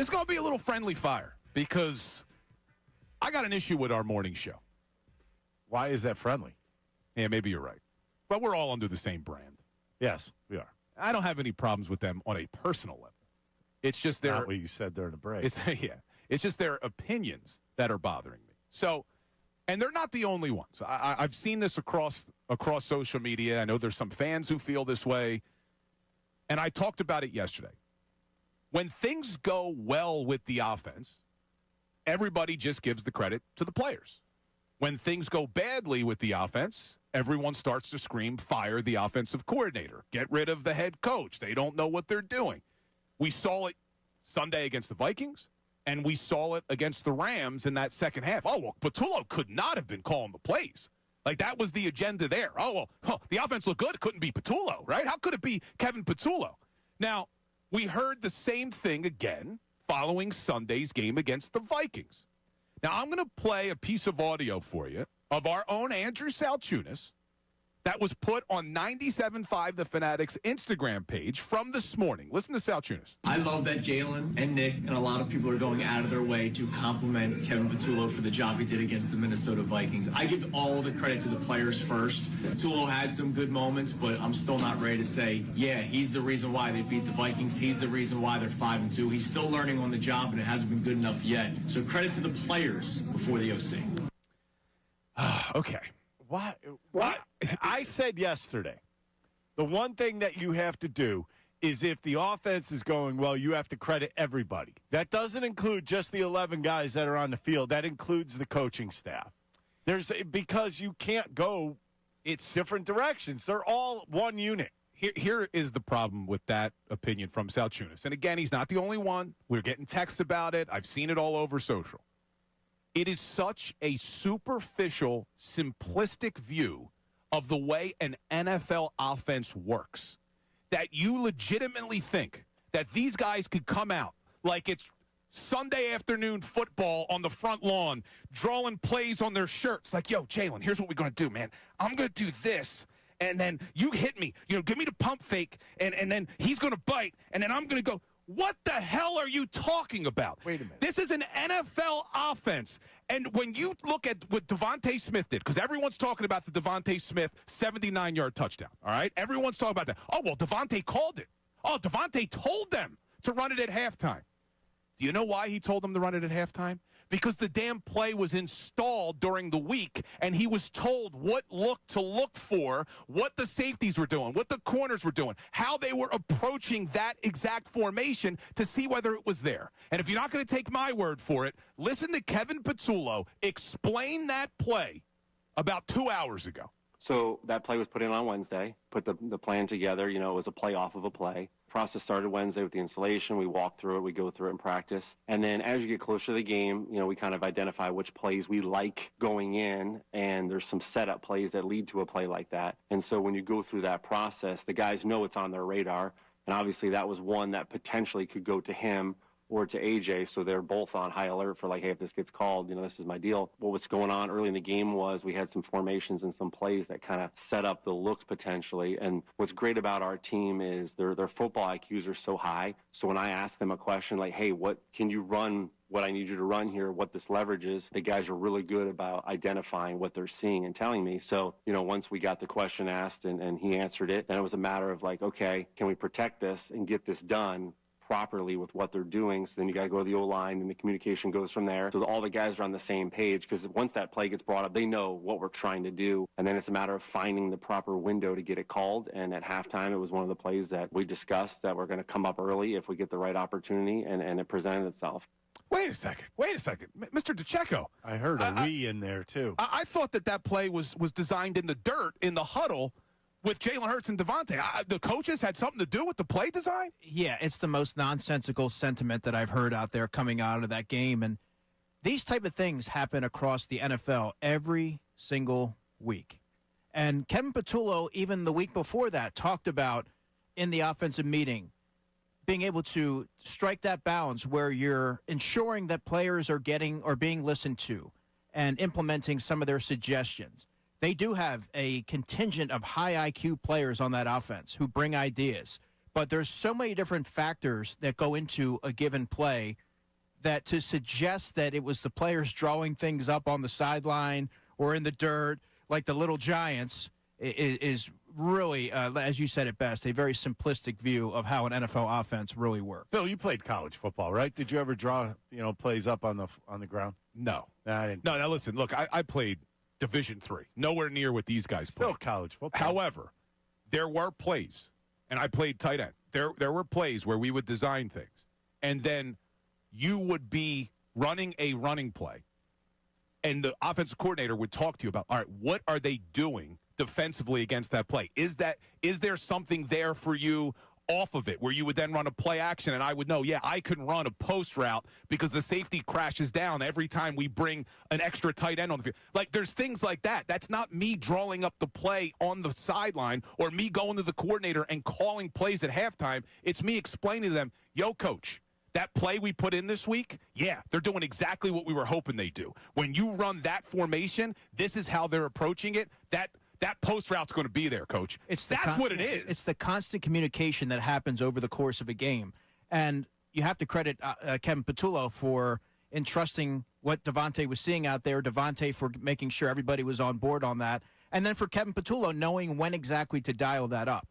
It's going to be a little friendly fire because I got an issue with our morning show. Why is that friendly? Yeah, maybe you're right. But we're all under the same brand. Yes, we are. I don't have any problems with them on a personal level. It's just Not what you said during the break. It's just their opinions that are bothering me. So, and they're not the only ones. I've seen this across social media. I know there's some fans who feel this way. And I talked about it yesterday. When things go well with the offense, everybody just gives the credit to the players. When things go badly with the offense, everyone starts to scream, fire the offensive coordinator. Get rid of the head coach. They don't know what they're doing. We saw it Sunday against the Vikings, and we saw it against the Rams in that second half. Oh, well, Patullo could not have been calling the plays. Like, that was the agenda there. Oh, well, the offense looked good. It couldn't be Patullo, right? How could it be Kevin Patullo? Now, we heard the same thing again following Sunday's game against the Vikings. Now, I'm going to play a piece of audio for you of our own Andrew Salciunas that was put on 97.5 The Fanatic's Instagram page from this morning. Listen to Salciunas. I love that Jalen and Nick and a lot of people are going out of their way to compliment Kevin Patullo for the job he did against the Minnesota Vikings. I give all the credit to the players first. Patullo had some good moments, but I'm still not ready to say, yeah, he's the reason why they beat the Vikings. He's the reason why they're 5-2. He's still learning on the job, and it hasn't been good enough yet. So credit to the players before the OC. Okay. What? I said yesterday, the one thing that you have to do is if the offense is going well, you have to credit everybody. That doesn't include just the 11 guys that are on the field. That includes the coaching staff. Because you can't go different directions. They're all one unit. Here is the problem with that opinion from Salciunas. And again, he's not the only one. We're getting texts about it. I've seen it all over social. It is such a superficial, simplistic view of the way an NFL offense works that you legitimately think that these guys could come out like it's Sunday afternoon football on the front lawn, drawing plays on their shirts. Like, yo, Jalen, here's what we're going to do, man. I'm going to do this, and then you hit me. Give me the pump fake, and then he's going to bite, and then I'm going to go. What the hell are you talking about? Wait a minute. This is an NFL offense. And when you look at what Devontae Smith did, because everyone's talking about the Devontae Smith 79-yard touchdown, all right? Everyone's talking about that. Oh, well, Devontae called it. Oh, Devontae told them to run it at halftime. Do you know why he told them to run it at halftime? Because the damn play was installed during the week, and he was told what look to look for, what the safeties were doing, what the corners were doing, how they were approaching that exact formation to see whether it was there. And if you're not going to take my word for it, listen to Kevin Patullo explain that play about 2 hours ago. So that play was put in on Wednesday, put the plan together. It was a play off of a play. Process started Wednesday with the installation. We walk through it. We go through it in practice. And then as you get closer to the game, we kind of identify which plays we like going in. And there's some setup plays that lead to a play like that. And so when you go through that process, the guys know it's on their radar. And obviously that was one that potentially could go to him or to AJ, so they're both on high alert for like, hey, if this gets called, this is my deal. What was going on early in the game was we had some formations and some plays that kind of set up the looks potentially. And what's great about our team is their football IQs are so high. So when I ask them a question like, hey, what can you run, what I need you to run here, what this leverage is, the guys are really good about identifying what they're seeing and telling me. So, once we got the question asked and he answered it, then it was a matter of like, okay, can we protect this and get this done properly with what they're doing? So then you got to go to the O-line and the communication goes from there. So all the guys are on the same page because once that play gets brought up, they know what we're trying to do. And then it's a matter of finding the proper window to get it called. And at halftime, it was one of the plays that we discussed that we're going to come up early if we get the right opportunity, and it presented itself. Wait a second. Mr. DeCecco. I heard a we in there, too. I thought that play was designed in the dirt, in the huddle, with Jalen Hurts and Devontae. The coaches had something to do with the play design? Yeah, it's the most nonsensical sentiment that I've heard out there coming out of that game. And these type of things happen across the NFL every single week. And Kevin Patullo, even the week before that, talked about in the offensive meeting being able to strike that balance where you're ensuring that players are getting or being listened to and implementing some of their suggestions. They do have a contingent of high IQ players on that offense who bring ideas, but there's so many different factors that go into a given play that to suggest that it was the players drawing things up on the sideline or in the dirt like the little giants is really, as you said it best, a very simplistic view of how an NFL offense really works. Bill, you played college football, right? Did you ever draw, plays up on the ground? No. I didn't. No, now listen, look, I played Division III, nowhere near what these guys Still played. college football. However, there were plays, and I played tight end. There were plays where we would design things, and then you would be running a running play, and the offensive coordinator would talk to you about, all right, what are they doing defensively against that play? Is there something there for you off of it where you would then run a play action and I would know, yeah, I can run a post route because the safety crashes down every time we bring an extra tight end on the field. Like, there's things like that. That's not me drawing up the play on the sideline or me going to the coordinator and calling plays at halftime. It's me explaining to them, yo, coach, that play we put in this week, yeah, they're doing exactly what we were hoping they do. When you run that formation, this is how they're approaching it. That post route's going to be there, Coach. That's what it is. It's the constant communication that happens over the course of a game. And you have to credit Kevin Patullo for entrusting what Devontae was seeing out there, Devontae for making sure everybody was on board on that, and then for Kevin Patullo knowing when exactly to dial that up.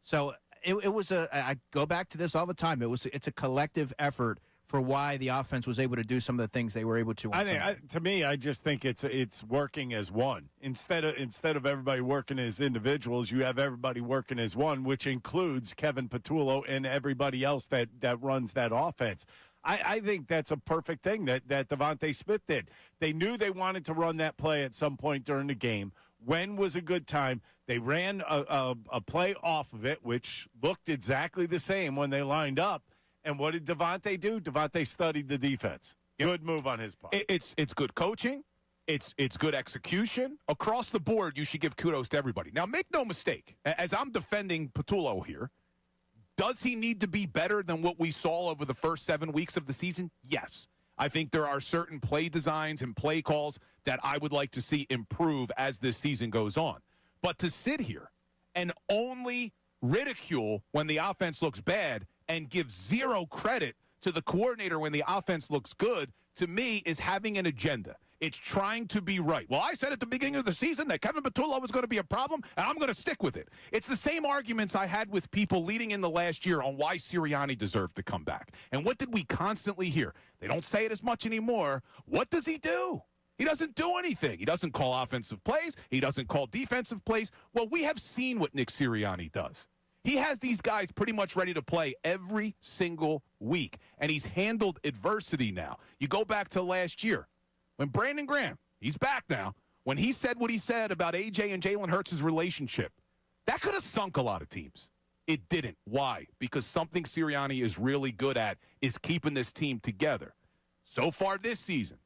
So it was I go back to this all the time. It's a collective effort for why the offense was able to do some of the things they were able to. To me, I just think it's working as one. Instead of everybody working as individuals, you have everybody working as one, which includes Kevin Patullo and everybody else that runs that offense. I think that's a perfect thing that Devontae Smith did. They knew they wanted to run that play at some point during the game. When was a good time? They ran a play off of it, which looked exactly the same when they lined up. And what did Devontae do? Devontae studied the defense. Yep. Good move on his part. It's good coaching. It's good execution. Across the board, you should give kudos to everybody. Now, make no mistake, as I'm defending Patullo here, does he need to be better than what we saw over the first 7 weeks of the season? Yes. I think there are certain play designs and play calls that I would like to see improve as this season goes on. But to sit here and only ridicule when the offense looks bad and give zero credit to the coordinator when the offense looks good, to me, is having an agenda. It's trying to be right. Well, I said at the beginning of the season that Kevin Patullo was going to be a problem, and I'm going to stick with it. It's the same arguments I had with people leading in the last year on why Sirianni deserved to come back. And what did we constantly hear? They don't say it as much anymore. What does he do? He doesn't do anything. He doesn't call offensive plays. He doesn't call defensive plays. Well, we have seen what Nick Sirianni does. He has these guys pretty much ready to play every single week, and he's handled adversity now. You go back to last year when Brandon Graham, he's back now, when he said what he said about A.J. and Jalen Hurts' relationship, that could have sunk a lot of teams. It didn't. Why? Because something Sirianni is really good at is keeping this team together. So far this season,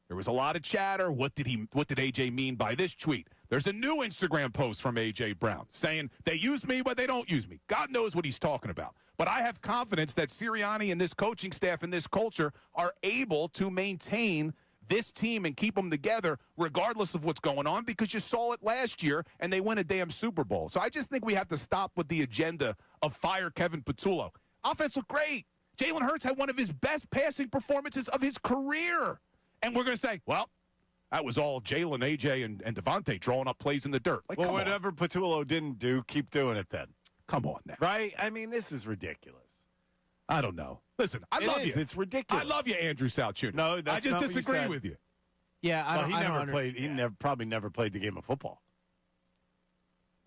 there was a lot of chatter. What did A.J. mean by this tweet? There's a new Instagram post from A.J. Brown saying they use me, but they don't use me. God knows what he's talking about. But I have confidence that Sirianni and this coaching staff and this culture are able to maintain this team and keep them together regardless of what's going on, because you saw it last year and they win a damn Super Bowl. So I just think we have to stop with the agenda of fire Kevin Patullo. Offense looked great. Jalen Hurts had one of his best passing performances of his career. And we're going to say, well, that was all Jalen, A.J., and Devontae drawing up plays in the dirt. Like, well, whatever Patullo didn't do, keep doing it then. Come on now. Right? I mean, this is ridiculous. I don't know. Listen, I love you. It's ridiculous. I love you, Andrew Salciunas. No, that's I just not what disagree you said. with you. Yeah, I don't played. He probably never played the game of football.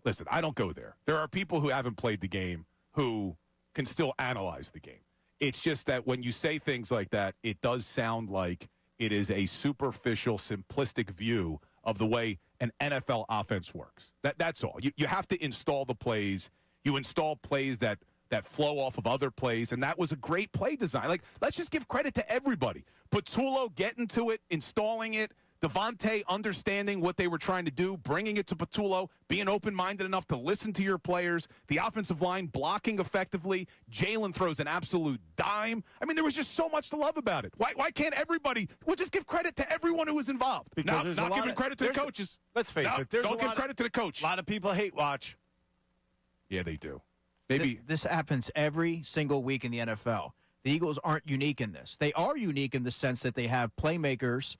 Listen, I don't go there. There are people who haven't played the game who can still analyze the game. It's just that when you say things like that, it does sound like it is a superficial, simplistic view of the way an NFL offense works. That's all. You have to install the plays. You install plays that flow off of other plays, and that was a great play design. Like, let's just give credit to everybody. Patullo getting to it, installing it, Devontae understanding what they were trying to do, bringing it to Patullo, being open-minded enough to listen to your players, the offensive line blocking effectively, Jalen throws an absolute dime. I mean, there was just so much to love about it. Why can't everybody – we'll just give credit to everyone who was involved. Because not giving credit to the coaches. Let's face it. Don't give credit to the coach. A lot of people hate watch. Yeah, they do. Maybe this happens every single week in the NFL. the Eagles aren't unique in this. They are unique in the sense that they have playmakers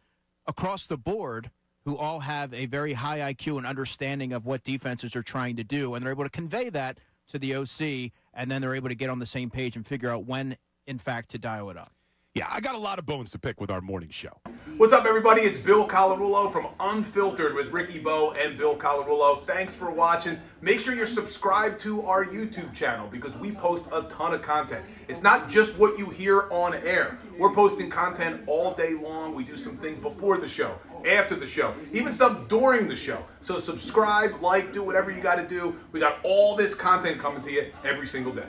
across the board who all have a very high IQ and understanding of what defenses are trying to do, and they're able to convey that to the OC, and then they're able to get on the same page and figure out when, in fact, to dial it up. Yeah, I got a lot of bones to pick with our morning show. What's up, everybody? It's Bill Colarulo from Unfiltered with Ricky Bo and Bill Colarulo. Thanks for watching. Make sure you're subscribed to our YouTube channel because we post a ton of content. It's not just what you hear on air. We're posting content all day long. We do some things before the show, after the show, even stuff during the show. So subscribe, like, do whatever you got to do. We got all this content coming to you every single day.